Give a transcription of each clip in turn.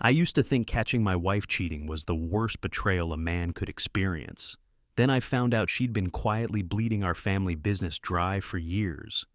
I used to think catching my wife cheating was the worst betrayal a man could experience. Then I found out she'd been quietly bleeding our family business dry for years.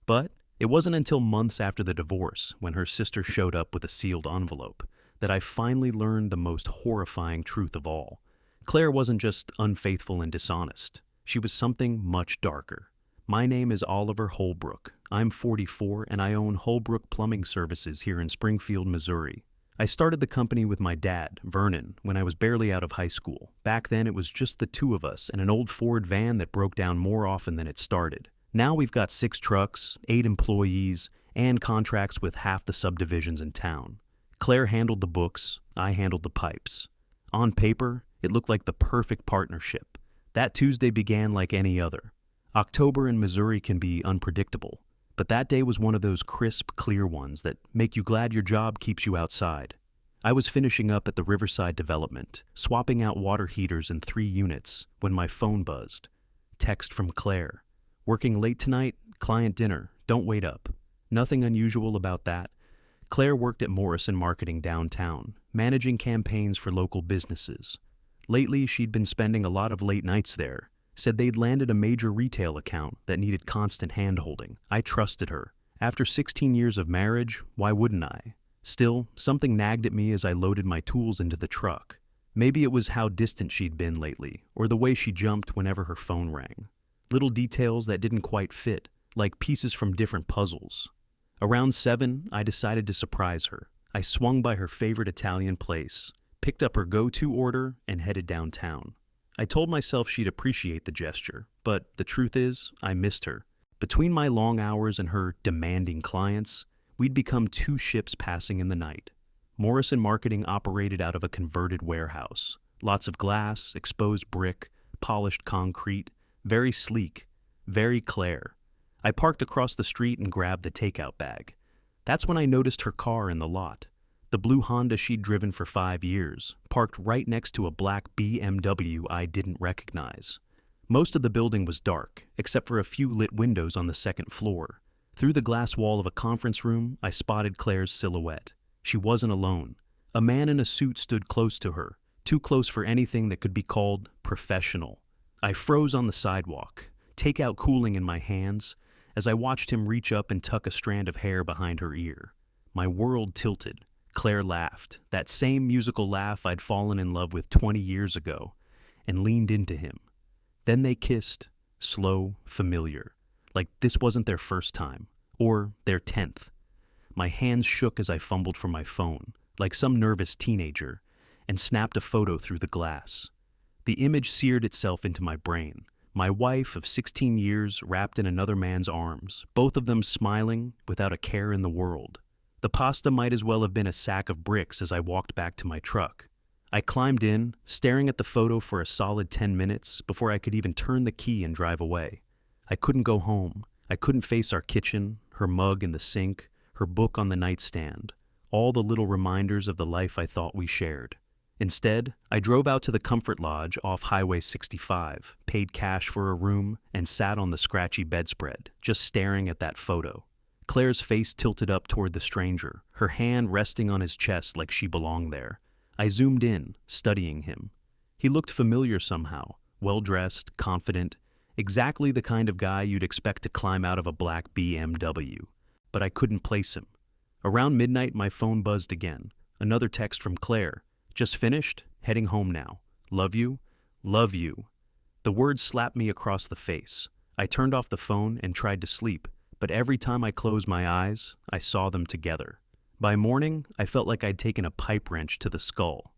But it wasn't until months after the divorce, when her sister showed up with a sealed envelope, that I finally learned the most horrifying truth of all. Claire wasn't just unfaithful and dishonest. She was something much darker. My name is Oliver Holbrook. I'm 44 and I own Holbrook Plumbing Services here in Springfield, Missouri. I started the company with my dad, Vernon, when I was barely out of high school. Back then it was just the two of us and an old Ford van that broke down more often than it started. Now we've got 6 trucks, 8 employees, and contracts with half the subdivisions in town. Claire handled the books, I handled the pipes. On paper, it looked like the perfect partnership. That Tuesday began like any other. October in Missouri can be unpredictable, but that day was one of those crisp, clear ones that make you glad your job keeps you outside. I was finishing up at the Riverside development, swapping out water heaters in 3 units, when my phone buzzed. Text from Claire. Working late tonight? Client dinner. Don't wait up. Nothing unusual about that. Claire worked at Morrison Marketing downtown, managing campaigns for local businesses. Lately, she'd been spending a lot of late nights there. Said they'd landed a major retail account that needed constant hand-holding. I trusted her. After 16 years of marriage, why wouldn't I? Still, something nagged at me as I loaded my tools into the truck. Maybe it was how distant she'd been lately, or the way she jumped whenever her phone rang. Little details that didn't quite fit, like pieces from different puzzles. Around 7, I decided to surprise her. I swung by her favorite Italian place, picked up her go-to order, and headed downtown. I told myself she'd appreciate the gesture, but the truth is, I missed her. Between my long hours and her demanding clients, we'd become 2 ships passing in the night. Morrison Marketing operated out of a converted warehouse. Lots of glass, exposed brick, polished concrete, very sleek, very Claire. I parked across the street and grabbed the takeout bag. That's when I noticed her car in the lot. The blue Honda she'd driven for 5 years, parked right next to a black BMW I didn't recognize. Most of the building was dark, except for a few lit windows on the 2nd floor. Through the glass wall of a conference room, I spotted Claire's silhouette. She wasn't alone. A man in a suit stood close to her, too close for anything that could be called professional. I froze on the sidewalk, takeout cooling in my hands, as I watched him reach up and tuck a strand of hair behind her ear. My world tilted. Claire laughed, that same musical laugh I'd fallen in love with 20 years ago, and leaned into him. Then they kissed, slow, familiar, like this wasn't their first time, or their 10th. My hands shook as I fumbled for my phone, like some nervous teenager, and snapped a photo through the glass. The image seared itself into my brain. My wife of 16 years wrapped in another man's arms, both of them smiling without a care in the world. The pasta might as well have been a sack of bricks as I walked back to my truck. I climbed in, staring at the photo for a solid 10 minutes before I could even turn the key and drive away. I couldn't go home. I couldn't face our kitchen, her mug in the sink, her book on the nightstand, all the little reminders of the life I thought we shared. Instead, I drove out to the Comfort Lodge off Highway 65, paid cash for a room, and sat on the scratchy bedspread, just staring at that photo. Claire's face tilted up toward the stranger, her hand resting on his chest like she belonged there. I zoomed in, studying him. He looked familiar somehow, well-dressed, confident, exactly the kind of guy you'd expect to climb out of a black BMW. But I couldn't place him. Around midnight, my phone buzzed again. Another text from Claire. Just finished? Heading home now. Love you? Love you. The words slapped me across the face. I turned off the phone and tried to sleep, but every time I closed my eyes, I saw them together. By morning, I felt like I'd taken a pipe wrench to the skull.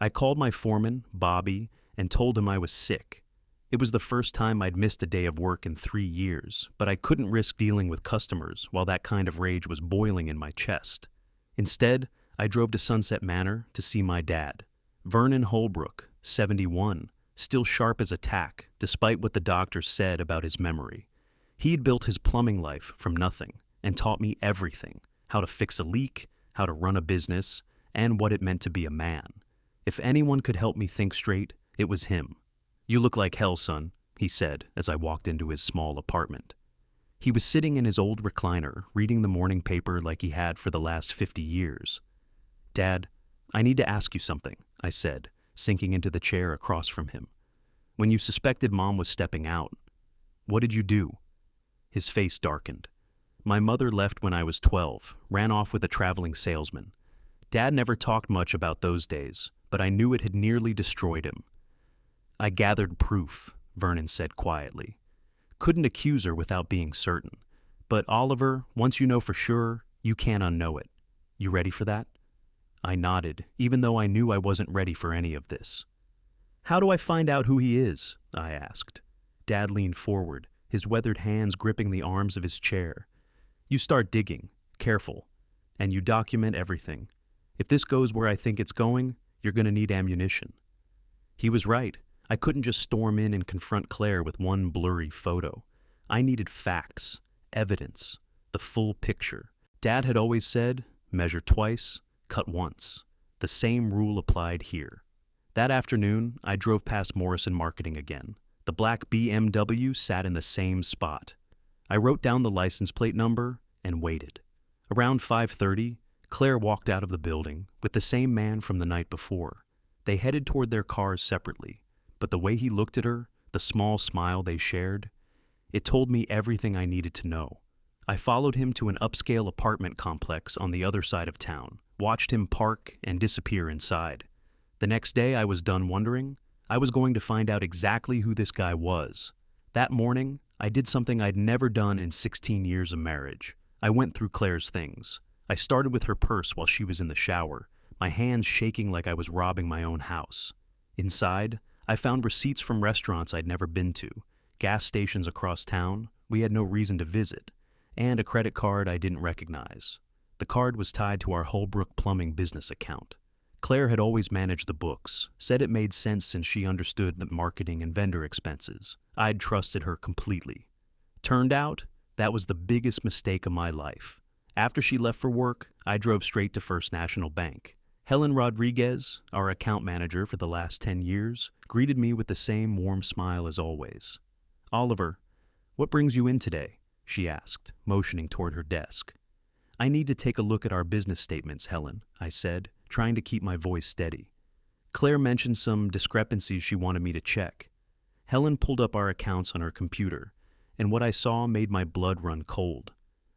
I called my foreman, Bobby, and told him I was sick. It was the first time I'd missed a day of work in 3 years, but I couldn't risk dealing with customers while that kind of rage was boiling in my chest. Instead, I drove to Sunset Manor to see my dad. Vernon Holbrook, 71, still sharp as a tack, despite what the doctors said about his memory. He'd built his plumbing life from nothing and taught me everything: how to fix a leak, how to run a business, and what it meant to be a man. If anyone could help me think straight, it was him. "You look like hell, son," he said as I walked into his small apartment. He was sitting in his old recliner, reading the morning paper like he had for the last 50 years. "Dad, I need to ask you something, I said, sinking into the chair across from him. When you suspected Mom was stepping out, what did you do? His face darkened. My mother left when I was 12, ran off with a traveling salesman. Dad never talked much about those days, but I knew it had nearly destroyed him. I gathered proof, Vernon said quietly. Couldn't accuse her without being certain. But Oliver, once you know for sure, you can't unknow it. You ready for that? I nodded, even though I knew I wasn't ready for any of this. How do I find out who he is? I asked. Dad leaned forward, his weathered hands gripping the arms of his chair. You start digging, careful, and you document everything. If this goes where I think it's going, you're going to need ammunition. He was right. I couldn't just storm in and confront Claire with one blurry photo. I needed facts, evidence, the full picture. Dad had always said, measure twice, cut once. The same rule applied here. That afternoon, I drove past Morrison Marketing again. The black BMW sat in the same spot. I wrote down the license plate number and waited. Around 5:30, Claire walked out of the building with the same man from the night before. They headed toward their cars separately, but the way he looked at her, the small smile they shared, it told me everything I needed to know. I followed him to an upscale apartment complex on the other side of town, watched him park and disappear inside. The next day I was done wondering. I was going to find out exactly who this guy was. That morning, I did something I'd never done in 16 years of marriage. I went through Claire's things. I started with her purse while she was in the shower, my hands shaking like I was robbing my own house. Inside, I found receipts from restaurants I'd never been to, gas stations across town we had no reason to visit, and a credit card I didn't recognize. The card was tied to our Holbrook Plumbing business account. Claire had always managed the books, said it made sense since she understood the marketing and vendor expenses. I'd trusted her completely. Turned out, that was the biggest mistake of my life. After she left for work, I drove straight to First National Bank. Helen Rodriguez, our account manager for the last 10 years, greeted me with the same warm smile as always. Oliver, what brings you in today? She asked, motioning toward her desk. I need to take a look at our business statements, Helen, I said, trying to keep my voice steady. Claire mentioned some discrepancies she wanted me to check. Helen pulled up our accounts on her computer, and what I saw made my blood run cold.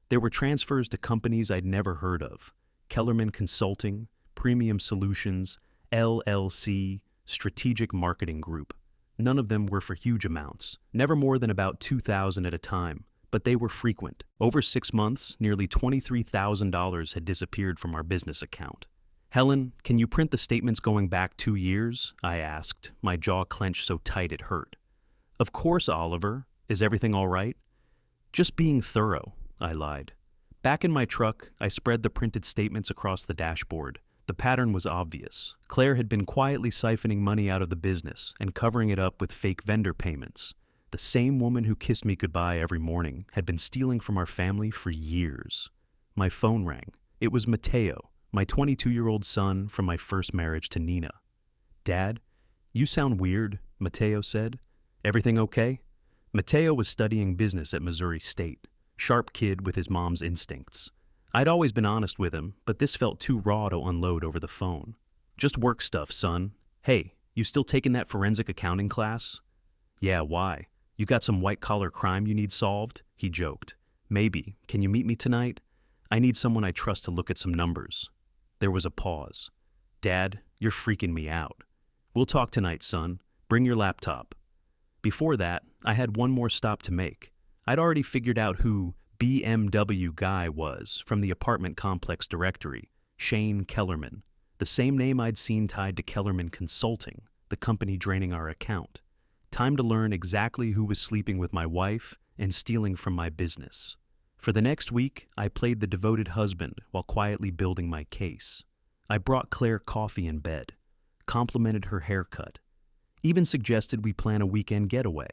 There were transfers to companies I'd never heard of: Kellerman Consulting, Premium Solutions, LLC, Strategic Marketing Group. None of them were for huge amounts, never more than about $2,000 at a time, but they were frequent. Over 6 months, nearly $23,000 had disappeared from our business account. Helen, can you print the statements going back 2 years? I asked, my jaw clenched so tight it hurt. Of course, Oliver. Is everything all right? Just being thorough, I lied. Back in my truck, I spread the printed statements across the dashboard. The pattern was obvious. Claire had been quietly siphoning money out of the business and covering it up with fake vendor payments. The same woman who kissed me goodbye every morning had been stealing from our family for years. My phone rang. It was Mateo, my 22-year-old son from my first marriage to Nina. Dad, you sound weird, Mateo said. Everything okay? Mateo was studying business at Missouri State. Sharp kid with his mom's instincts. I'd always been honest with him, but this felt too raw to unload over the phone. Just work stuff, son. Hey, you still taking that forensic accounting class? Yeah, why? You got some white-collar crime you need solved? He joked. Maybe. Can you meet me tonight? I need someone I trust to look at some numbers. There was a pause. Dad, you're freaking me out. We'll talk tonight, son. Bring your laptop. Before that, I had one more stop to make. I'd already figured out who BMW Guy was from the apartment complex directory, Shane Kellerman, the same name I'd seen tied to Kellerman Consulting, the company draining our account. Time to learn exactly who was sleeping with my wife and stealing from my business. For the next week, I played the devoted husband while quietly building my case. I brought Claire coffee in bed, complimented her haircut, even suggested we plan a weekend getaway.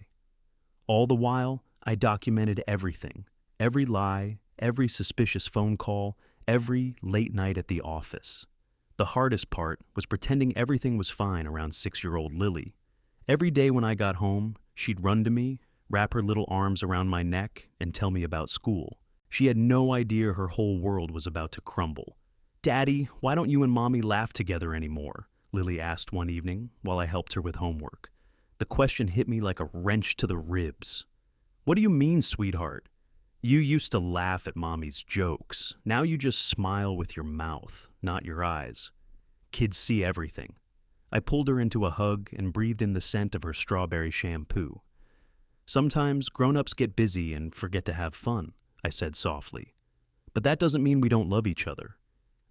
All the while, I documented everything, every lie, every suspicious phone call, every late night at the office. The hardest part was pretending everything was fine around 6-year-old Lily. Every day when I got home, she'd run to me, wrap her little arms around my neck, and tell me about school. She had no idea her whole world was about to crumble. "Daddy, why don't you and Mommy laugh together anymore?" Lily asked one evening while I helped her with homework. The question hit me like a wrench to the ribs. "What do you mean, sweetheart? You used to laugh at Mommy's jokes. Now you just smile with your mouth, not your eyes. Kids see everything." I pulled her into a hug and breathed in the scent of her strawberry shampoo. "Sometimes grown-ups get busy and forget to have fun," I said softly. "But that doesn't mean we don't love each other."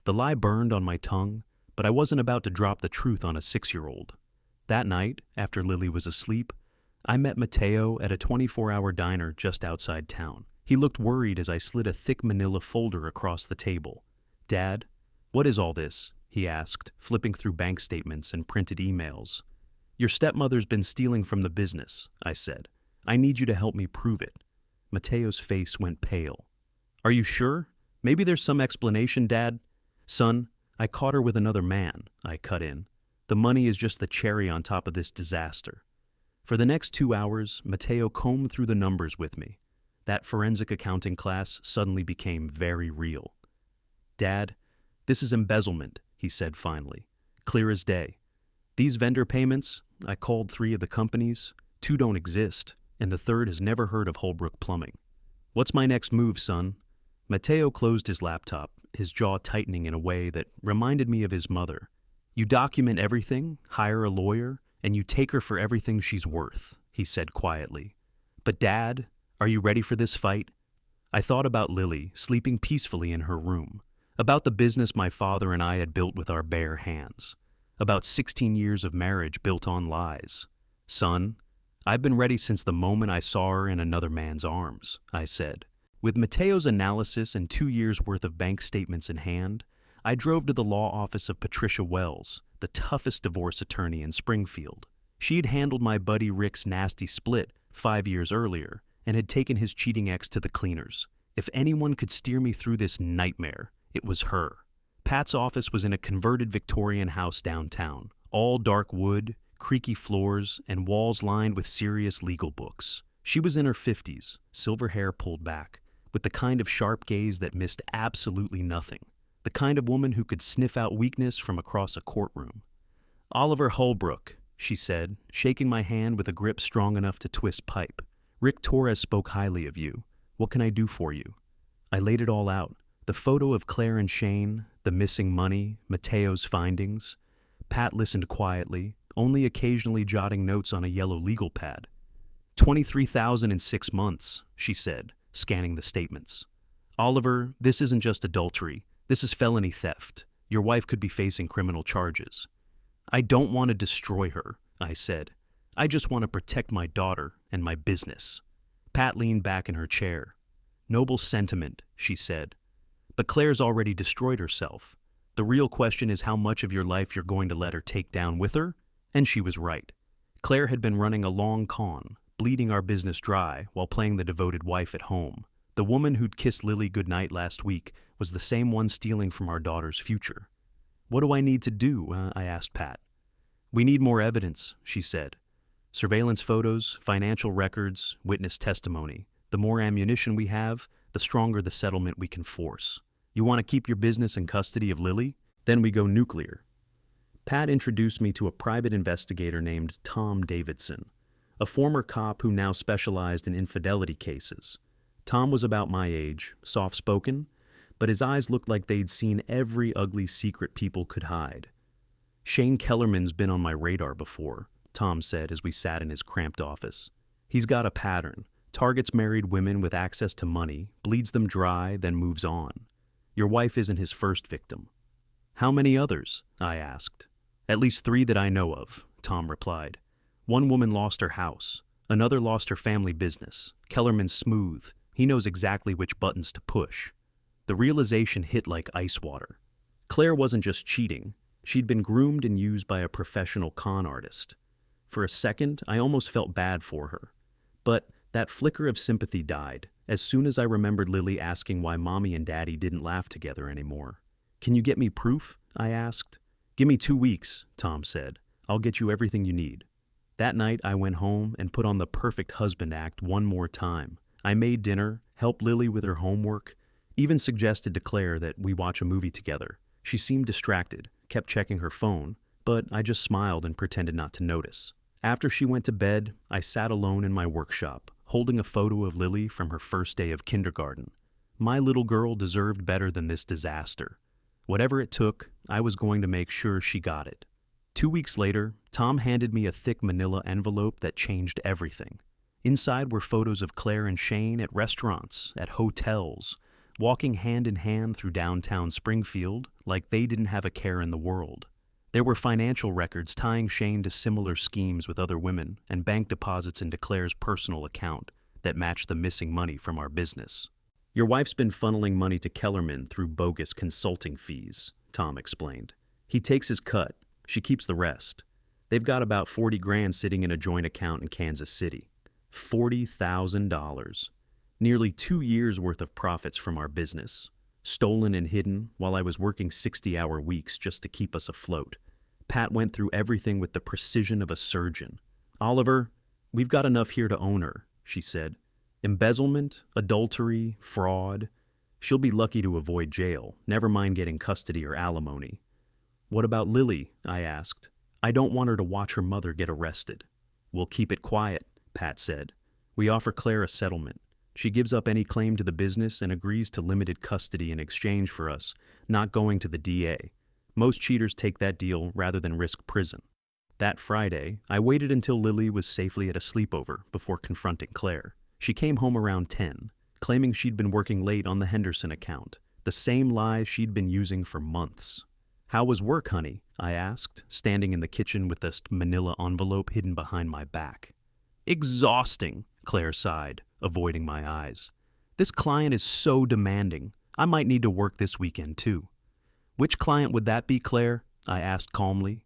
The lie burned on my tongue, but I wasn't about to drop the truth on a 6-year-old. That night, after Lily was asleep, I met Mateo at a 24-hour diner just outside town. He looked worried as I slid a thick manila folder across the table. "Dad, what is all this?" he asked, flipping through bank statements and printed emails. "Your stepmother's been stealing from the business," I said. "I need you to help me prove it." Mateo's face went pale. "Are you sure? Maybe there's some explanation, Dad." "Son, I caught her with another man," I cut in. "The money is just the cherry on top of this disaster." For the next 2 hours, Mateo combed through the numbers with me. That forensic accounting class suddenly became very real. "Dad, this is embezzlement," he said finally. "Clear as day. These vendor payments, I called 3 of the companies, 2 don't exist, and the 3rd has never heard of Holbrook Plumbing. What's my next move, son?" Mateo closed his laptop, his jaw tightening in a way that reminded me of his mother. "You document everything, hire a lawyer, and you take her for everything she's worth," he said quietly. "But Dad, are you ready for this fight?" I thought about Lily, sleeping peacefully in her room, about the business my father and I had built with our bare hands, about 16 years of marriage built on lies. "Son, I've been ready since the moment I saw her in another man's arms," I said. With Mateo's analysis and 2 years' worth of bank statements in hand, I drove to the law office of Patricia Wells, the toughest divorce attorney in Springfield. She'd handled my buddy Rick's nasty split 5 years earlier and had taken his cheating ex to the cleaners. If anyone could steer me through this nightmare, it was her. Pat's office was in a converted Victorian house downtown, all dark wood, creaky floors, and walls lined with serious legal books. She was in her 50s, silver hair pulled back, with the kind of sharp gaze that missed absolutely nothing, the kind of woman who could sniff out weakness from across a courtroom. "Oliver Holbrook," she said, shaking my hand with a grip strong enough to twist pipe. "Rick Torres spoke highly of you. What can I do for you?" I laid it all out, the photo of Claire and Shane, the missing money, Mateo's findings. Pat listened quietly, only occasionally jotting notes on a yellow legal pad. $23,000 in 6 months, she said, scanning the statements. "Oliver, this isn't just adultery. This is felony theft. Your wife could be facing criminal charges." "I don't want to destroy her," I said. "I just want to protect my daughter and my business." Pat leaned back in her chair. "Noble sentiment," she said. "But Claire's already destroyed herself. The real question is how much of your life you're going to let her take down with her." And she was right. Claire had been running a long con, bleeding our business dry while playing the devoted wife at home. The woman who'd kissed Lily goodnight last week was the same one stealing from our daughter's future. "What do I need to do?" I asked Pat. "We need more evidence," she said. "Surveillance photos, financial records, witness testimony. The more ammunition we have, the stronger the settlement we can force. You want to keep your business in custody of Lily? Then we go nuclear." Pat introduced me to a private investigator named Tom Davidson, a former cop who now specialized in infidelity cases. Tom was about my age, soft-spoken, but his eyes looked like they'd seen every ugly secret people could hide. "Shane Kellerman's been on my radar before," Tom said as we sat in his cramped office. "He's got a pattern. Targets married women with access to money, bleeds them dry, then moves on. Your wife isn't his first victim." "How many others?" I asked. "At least 3 that I know of," Tom replied. "One woman lost her house. Another lost her family business. Kellerman's smooth. He knows exactly which buttons to push." The realization hit like ice water. Claire wasn't just cheating. She'd been groomed and used by a professional con artist. For a second, I almost felt bad for her. But that flicker of sympathy died as soon as I remembered Lily asking why Mommy and Daddy didn't laugh together anymore. "Can you get me proof?" I asked. "Give me 2 weeks," Tom said. "I'll get you everything you need." That night, I went home and put on the perfect husband act one more time. I made dinner, helped Lily with her homework, even suggested to Claire that we watch a movie together. She seemed distracted, kept checking her phone, but I just smiled and pretended not to notice. After she went to bed, I sat alone in my workshop, holding a photo of Lily from her first day of kindergarten. My little girl deserved better than this disaster. Whatever it took, I was going to make sure she got it. 2 weeks later, Tom handed me a thick manila envelope that changed everything. Inside were photos of Claire and Shane at restaurants, at hotels, walking hand in hand through downtown Springfield like they didn't have a care in the world. There were financial records tying Shane to similar schemes with other women and bank deposits into Claire's personal account that matched the missing money from our business. "Your wife's been funneling money to Kellerman through bogus consulting fees," Tom explained. "He takes his cut. She keeps the rest. They've got about 40 grand sitting in a joint account in Kansas City. $40,000. Nearly 2 years' worth of profits from our business. Stolen and hidden while I was working 60-hour weeks just to keep us afloat. Pat went through everything with the precision of a surgeon. Oliver, we've got enough here to own her," she said. "Embezzlement, adultery, fraud. She'll be lucky to avoid jail, never mind getting custody or alimony." "What about Lily?" I asked. "I don't want her to watch her mother get arrested." "We'll keep it quiet," Pat said. "We offer Claire a settlement. She gives up any claim to the business and agrees to limited custody in exchange for us not going to the DA. Most cheaters take that deal rather than risk prison." That Friday, I waited until Lily was safely at a sleepover before confronting Claire. She came home around 10, claiming she'd been working late on the Henderson account, the same lies she'd been using for months. "How was work, honey?" I asked, standing in the kitchen with this manila envelope hidden behind my back. "Exhausting," Claire sighed, avoiding my eyes. "This client is so demanding. I might need to work this weekend, too." "Which client would that be, Claire?" I asked calmly.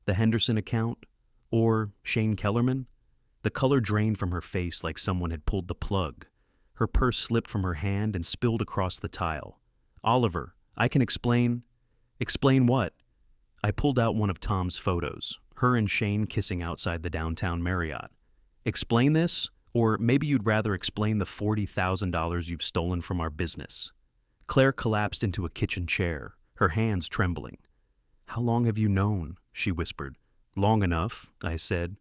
"The Henderson account? Or Shane Kellerman?" The color drained from her face like someone had pulled the plug. Her purse slipped from her hand and spilled across the tile. "Oliver, I can explain." "Explain what?" I pulled out one of Tom's photos, her and Shane kissing outside the downtown Marriott. "Explain this? Or maybe you'd rather explain the $40,000 you've stolen from our business." Claire collapsed into a kitchen chair, her hands trembling. "How long have you known?" she whispered. "Long enough," I said.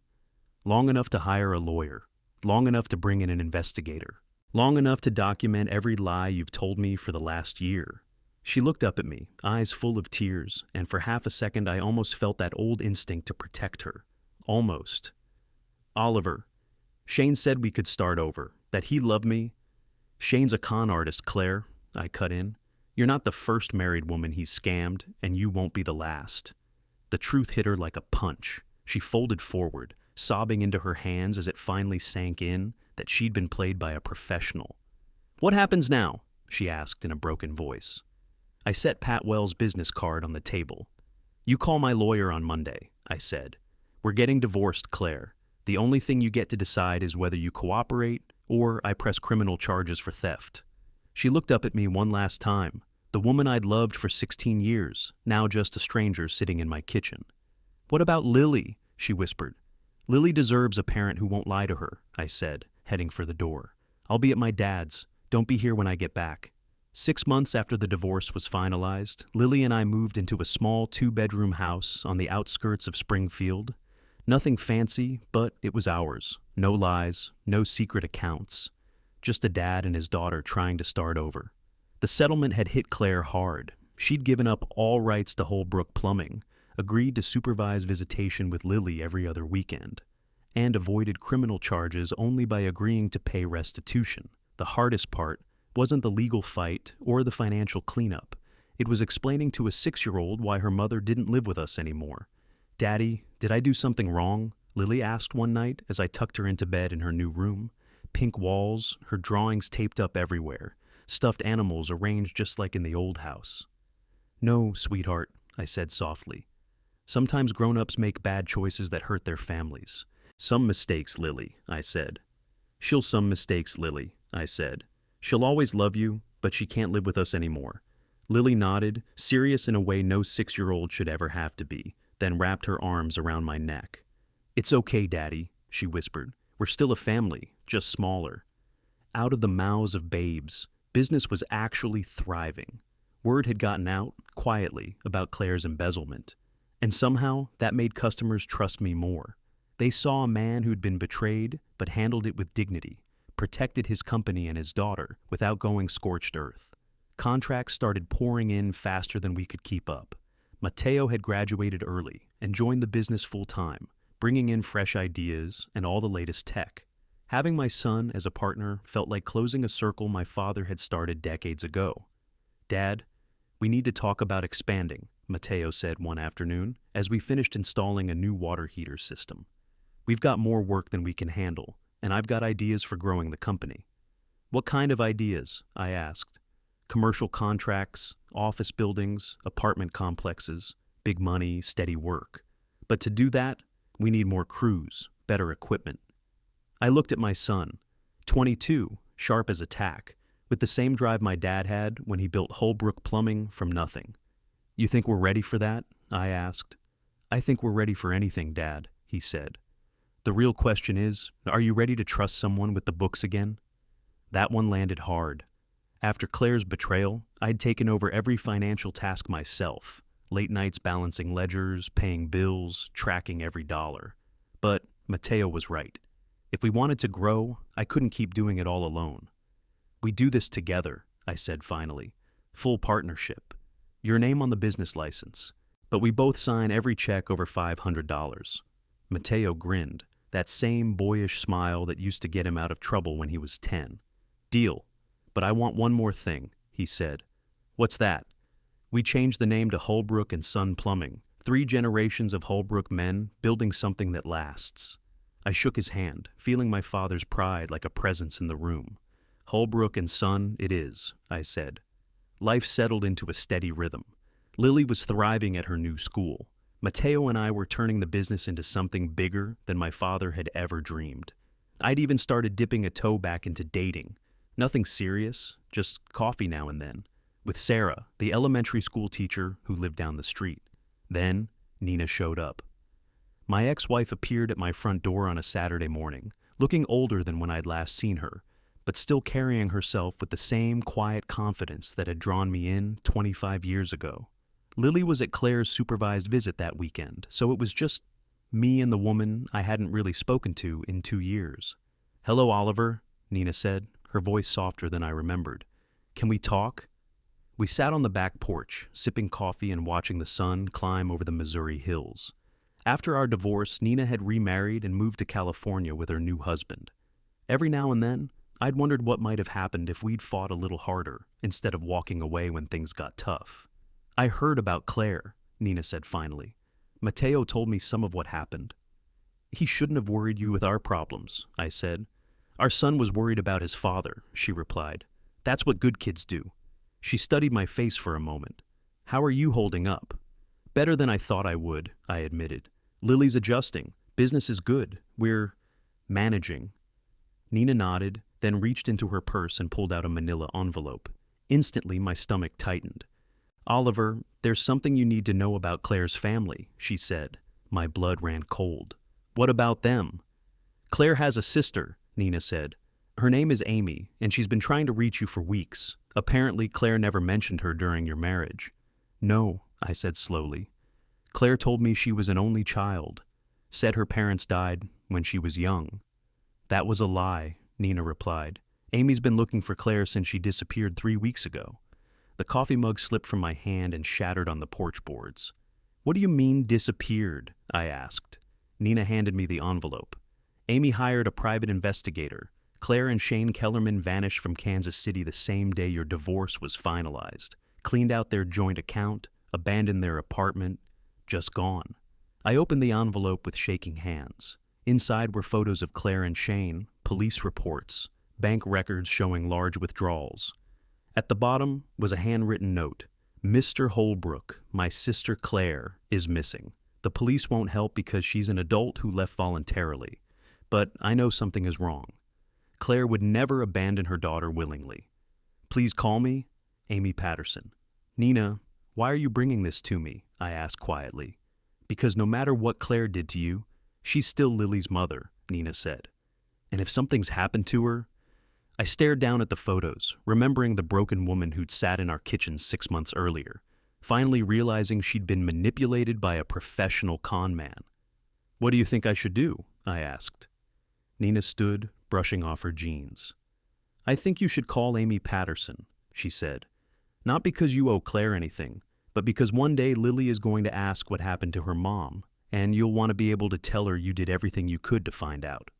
"Long enough to hire a lawyer. Long enough to bring in an investigator. Long enough to document every lie you've told me for the last year." She looked up at me, eyes full of tears, and for half a second I almost felt that old instinct to protect her. Almost. "Oliver, Shane said we could start over, that he loved me." "Shane's a con artist, Claire," I cut in. "You're not the first married woman he's scammed, and you won't be the last." The truth hit her like a punch. She folded forward, sobbing into her hands as it finally sank in that she'd been played by a professional. "What happens now?" she asked in a broken voice. I set Pat Wells' business card on the table. "You call my lawyer on Monday," I said. "We're getting divorced, Claire. The only thing you get to decide is whether you cooperate or I press criminal charges for theft." She looked up at me one last time, the woman I'd loved for 16 years, now just a stranger sitting in my kitchen. "What about Lily?" she whispered. "Lily deserves a parent who won't lie to her," I said, heading for the door. "I'll be at my dad's. Don't be here when I get back." 6 months after the divorce was finalized, Lily and I moved into a small 2-bedroom house on the outskirts of Springfield. Nothing fancy, but it was ours. No lies, no secret accounts. Just a dad and his daughter trying to start over. The settlement had hit Claire hard. She'd given up all rights to Holbrook Plumbing, agreed to supervise visitation with Lily every other weekend, and avoided criminal charges only by agreeing to pay restitution. The hardest part wasn't the legal fight or the financial cleanup. It was explaining to a 6-year-old why her mother didn't live with us anymore. "Daddy, did I do something wrong?" Lily asked one night as I tucked her into bed in her new room. Pink walls, her drawings taped up everywhere, stuffed animals arranged just like in the old house. "No, sweetheart," I said softly. "Sometimes grown-ups make bad choices that hurt their families. Some mistakes, Lily," I said. "She'll some mistakes, Lily," I said. "She'll always love you, but she can't live with us anymore." Lily nodded, serious in a way no 6-year-old should ever have to be, then wrapped her arms around my neck. "It's okay, Daddy," she whispered. "We're still a family, just smaller." Out of the mouths of babes, business was actually thriving. Word had gotten out, quietly, about Claire's embezzlement. And somehow, that made customers trust me more. They saw a man who'd been betrayed, but handled it with dignity, protected his company and his daughter without going scorched earth. Contracts started pouring in faster than we could keep up. Matteo had graduated early and joined the business full-time, bringing in fresh ideas and all the latest tech. Having my son as a partner felt like closing a circle my father had started decades ago. "Dad, we need to talk about expanding," Matteo said one afternoon as we finished installing a new water heater system. "We've got more work than we can handle, and I've got ideas for growing the company." "What kind of ideas?" I asked. "Commercial contracts, office buildings, apartment complexes, big money, steady work. But to do that, we need more crews, better equipment." I looked at my son, 22, sharp as a tack, with the same drive my dad had when he built Holbrook Plumbing from nothing. "You think we're ready for that?" I asked. "I think we're ready for anything, Dad," he said. "The real question is, are you ready to trust someone with the books again?" That one landed hard. After Claire's betrayal, I'd taken over every financial task myself, late nights balancing ledgers, paying bills, tracking every dollar. But Matteo was right. If we wanted to grow, I couldn't keep doing it all alone. "We do this together," I said finally. "Full partnership. Your name on the business license. But we both sign every check over $500. Matteo grinned, that same boyish smile that used to get him out of trouble when he was 10. "Deal. But I want one more thing," he said. "What's that?" "We changed the name to Holbrook and Son Plumbing. 3 generations of Holbrook men building something that lasts." I shook his hand, feeling my father's pride like a presence in the room. "Holbrook and Son it is," I said. Life settled into a steady rhythm. Lily was thriving at her new school. Matteo and I were turning the business into something bigger than my father had ever dreamed. I'd even started dipping a toe back into dating. Nothing serious, just coffee now and then, with Sarah, the elementary school teacher who lived down the street. Then Nina showed up. My ex-wife appeared at my front door on a Saturday morning, looking older than when I'd last seen her, but still carrying herself with the same quiet confidence that had drawn me in 25 years ago. Lily was at Claire's supervised visit that weekend, so it was just me and the woman I hadn't really spoken to in 2 years. "Hello, Oliver," Nina said, her voice softer than I remembered. "Can we talk?" We sat on the back porch, sipping coffee and watching the sun climb over the Missouri hills. After our divorce, Nina had remarried and moved to California with her new husband. Every now and then, I'd wondered what might have happened if we'd fought a little harder instead of walking away when things got tough. "I heard about Claire," Nina said finally. "Matteo told me some of what happened." "He shouldn't have worried you with our problems," I said. "Our son was worried about his father," she replied. "That's what good kids do." She studied my face for a moment. "How are you holding up?" "Better than I thought I would," I admitted. "Lily's adjusting. Business is good. We're managing." Nina nodded, then reached into her purse and pulled out a manila envelope. Instantly, my stomach tightened. "Oliver, there's something you need to know about Claire's family," she said. My blood ran cold. "What about them?" "Claire has a sister," Nina said. "Her name is Amy, and she's been trying to reach you for weeks. Apparently, Claire never mentioned her during your marriage." "No," I said slowly. "Claire told me she was an only child. Said her parents died when she was young." "That was a lie," Nina replied. "Amy's been looking for Claire since she disappeared 3 weeks ago." The coffee mug slipped from my hand and shattered on the porch boards. "What do you mean, disappeared?" I asked. Nina handed me the envelope. "Amy hired a private investigator. Claire and Shane Kellerman vanished from Kansas City the same day your divorce was finalized. Cleaned out their joint account, abandoned their apartment, just gone." I opened the envelope with shaking hands. Inside were photos of Claire and Shane, police reports, bank records showing large withdrawals. At the bottom was a handwritten note. "Mr. Holbrook, my sister Claire, is missing. The police won't help because she's an adult who left voluntarily. But I know something is wrong. Claire would never abandon her daughter willingly. Please call me Amy Patterson." "Nina, why are you bringing this to me?" I asked quietly. "Because no matter what Claire did to you, she's still Lily's mother," Nina said. "And if something's happened to her, I stared down at the photos, remembering the broken woman who'd sat in our kitchen 6 months earlier, finally realizing she'd been manipulated by a professional con man. "What do you think I should do?" I asked. Nina stood, brushing off her jeans. "I think you should call Amy Patterson," she said. "Not because you owe Claire anything, but because one day Lily is going to ask what happened to her mom, and you'll want to be able to tell her you did everything you could to find out."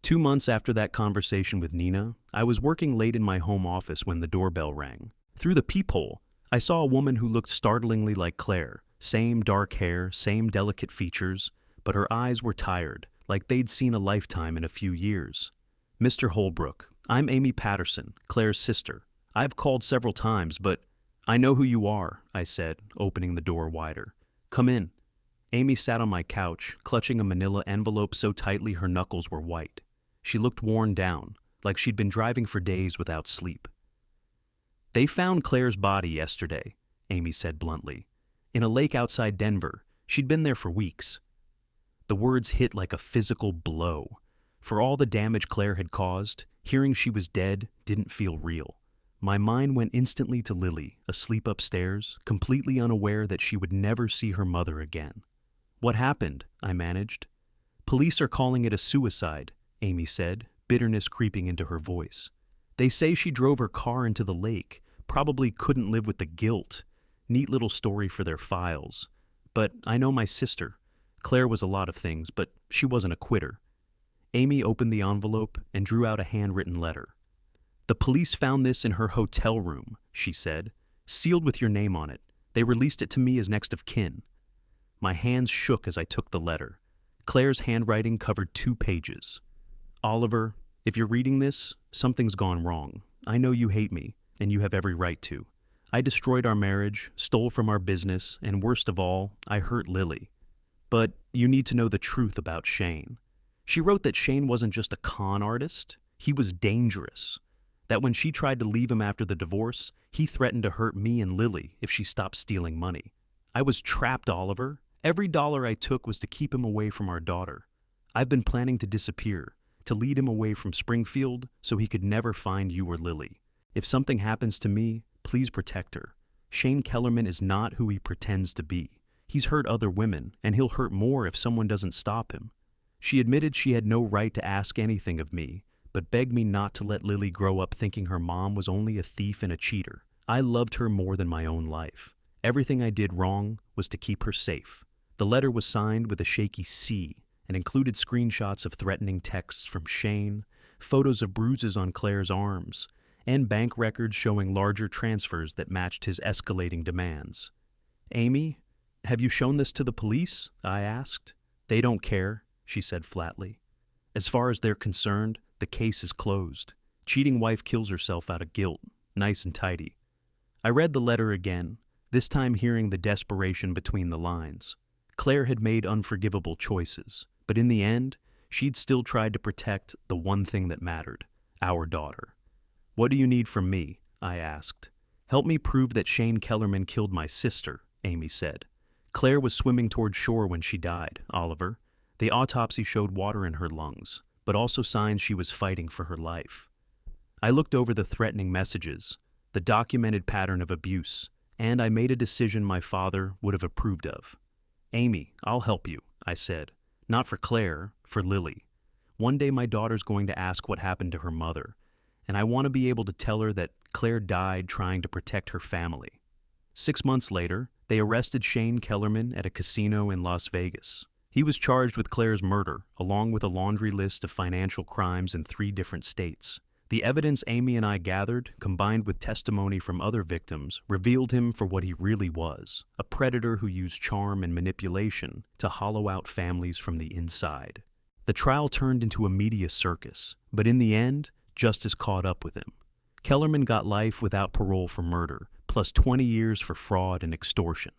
2 months after that conversation with Nina, I was working late in my home office when the doorbell rang. Through the peephole, I saw a woman who looked startlingly like Claire. Same dark hair, same delicate features, but her eyes were tired, like they'd seen a lifetime in a few years. "Mr. Holbrook, I'm Amy Patterson, Claire's sister. I've called several times, but—" "I know who you are," I said, opening the door wider. "Come in." Amy sat on my couch, clutching a manila envelope so tightly her knuckles were white. She looked worn down, like she'd been driving for days without sleep. "They found Claire's body yesterday," Amy said bluntly. "In a lake outside Denver. She'd been there for weeks." The words hit like a physical blow. For all the damage Claire had caused, hearing she was dead didn't feel real. My mind went instantly to Lily, asleep upstairs, completely unaware that she would never see her mother again. "What happened?" I managed. "Police are calling it a suicide," Amy said, bitterness creeping into her voice. "They say she drove her car into the lake, probably couldn't live with the guilt. Neat little story for their files. But I know my sister. Claire was a lot of things, but she wasn't a quitter." Amy opened the envelope and drew out a handwritten letter. "The police found this in her hotel room," she said, "sealed with your name on it. They released it to me as next of kin." My hands shook as I took the letter. Claire's handwriting covered 2 pages. "Oliver, if you're reading this, something's gone wrong. I know you hate me, and you have every right to. I destroyed our marriage, stole from our business, and worst of all, I hurt Lily. But you need to know the truth about Shane." She wrote that Shane wasn't just a con artist, he was dangerous. That when she tried to leave him after the divorce, he threatened to hurt me and Lily if she stopped stealing money. "I was trapped, Oliver. Every dollar I took was to keep him away from our daughter. I've been planning to disappear, to lead him away from Springfield so he could never find you or Lily. If something happens to me, please protect her. Shane Kellerman is not who he pretends to be. He's hurt other women, and he'll hurt more if someone doesn't stop him." She admitted she had no right to ask anything of me, but begged me not to let Lily grow up thinking her mom was only a thief and a cheater. I loved her more than my own life. Everything I did wrong was to keep her safe. The letter was signed with a shaky C and included screenshots of threatening texts from Shane, photos of bruises on Claire's arms, and bank records showing larger transfers that matched his escalating demands. "Amy, have you shown this to the police?" I asked. "They don't care," she said flatly. "As far as they're concerned, the case is closed. Cheating wife kills herself out of guilt. Nice and tidy." I read the letter again, this time hearing the desperation between the lines. Claire had made unforgivable choices, but in the end, she'd still tried to protect the one thing that mattered, our daughter. "What do you need from me?" I asked. "Help me prove that Shane Kellerman killed my sister," Amy said. "Claire was swimming toward shore when she died, Oliver. The autopsy showed water in her lungs, but also signs she was fighting for her life." I looked over the threatening messages, the documented pattern of abuse, and I made a decision my father would have approved of. "Amy, I'll help you," I said. "Not for Claire, for Lily. One day my daughter's going to ask what happened to her mother, and I want to be able to tell her that Claire died trying to protect her family." 6 months later, they arrested Shane Kellerman at a casino in Las Vegas. He was charged with Claire's murder, along with a laundry list of financial crimes in 3 different states. The evidence Amy and I gathered, combined with testimony from other victims, revealed him for what he really was, a predator who used charm and manipulation to hollow out families from the inside. The trial turned into a media circus, but in the end, justice caught up with him. Kellerman got life without parole for murder, plus 20 years for fraud and extortion.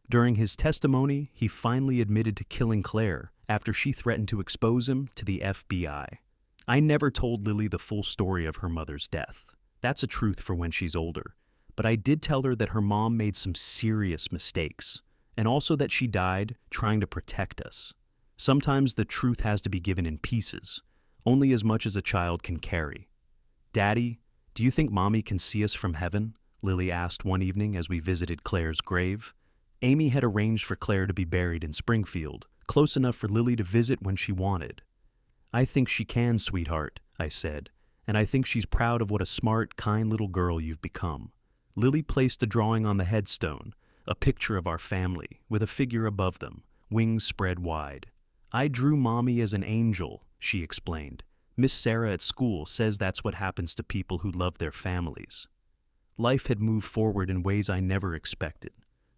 During his testimony, he finally admitted to killing Claire after she threatened to expose him to the FBI. I never told Lily the full story of her mother's death. That's a truth for when she's older. But I did tell her that her mom made some serious mistakes, and also that she died trying to protect us. Sometimes the truth has to be given in pieces, only as much as a child can carry. "Daddy, do you think Mommy can see us from heaven?" Lily asked one evening as we visited Claire's grave. Amy had arranged for Claire to be buried in Springfield, close enough for Lily to visit when she wanted. "I think she can, sweetheart," I said, "and I think she's proud of what a smart, kind little girl you've become." Lily placed a drawing on the headstone, a picture of our family, with a figure above them, wings spread wide. "I drew Mommy as an angel," she explained. "Miss Sarah at school says that's what happens to people who love their families." Life had moved forward in ways I never expected.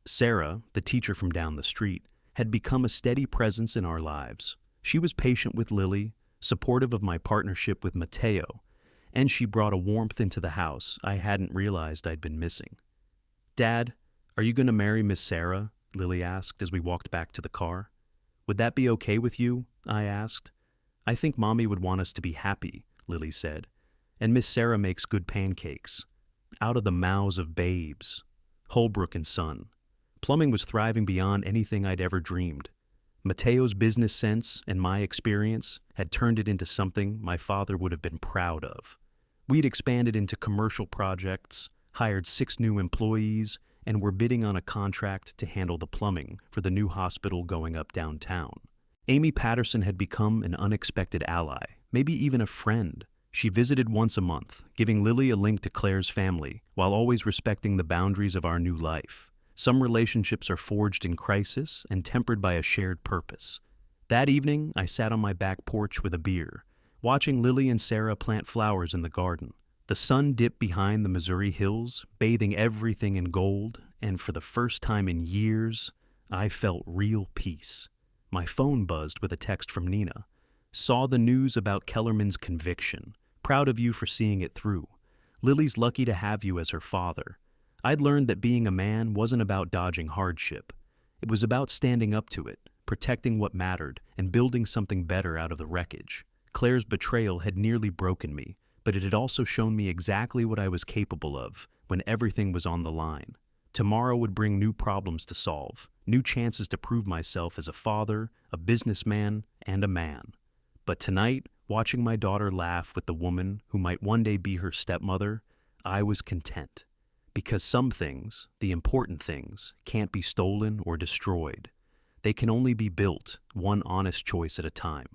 Sarah, the teacher from down the street, had become a steady presence in our lives. She was patient with Lily, supportive of my partnership with Mateo, and she brought a warmth into the house I hadn't realized I'd been missing. "Dad, are you going to marry Miss Sarah?" Lily asked as we walked back to the car. "Would that be okay with you?" I asked. "I think Mommy would want us to be happy," Lily said, "and Miss Sarah makes good pancakes. Out of the mouths of babes. Holbrook and Son." Plumbing was thriving beyond anything I'd ever dreamed. Mateo's business sense and my experience had turned it into something my father would have been proud of. We'd expanded into commercial projects, hired 6 new employees, and were bidding on a contract to handle the plumbing for the new hospital going up downtown. Amy Patterson had become an unexpected ally, maybe even a friend. She visited once a month, giving Lily a link to Claire's family, while always respecting the boundaries of our new life. Some relationships are forged in crisis and tempered by a shared purpose. That evening, I sat on my back porch with a beer, watching Lily and Sarah plant flowers in the garden. The sun dipped behind the Missouri hills, bathing everything in gold, and for the first time in years, I felt real peace. My phone buzzed with a text from Nina. "Saw the news about Kellerman's conviction. Proud of you for seeing it through. Lily's lucky to have you as her father. I'd learned that being a man wasn't about dodging hardship. It was about standing up to it, protecting what mattered, and building something better out of the wreckage. Claire's betrayal had nearly broken me, but it had also shown me exactly what I was capable of when everything was on the line. Tomorrow would bring new problems to solve, new chances to prove myself as a father, a businessman, and a man. But tonight, watching my daughter laugh with the woman who might one day be her stepmother, I was content. Because some things, the important things, can't be stolen or destroyed. They can only be built, one honest choice at a time.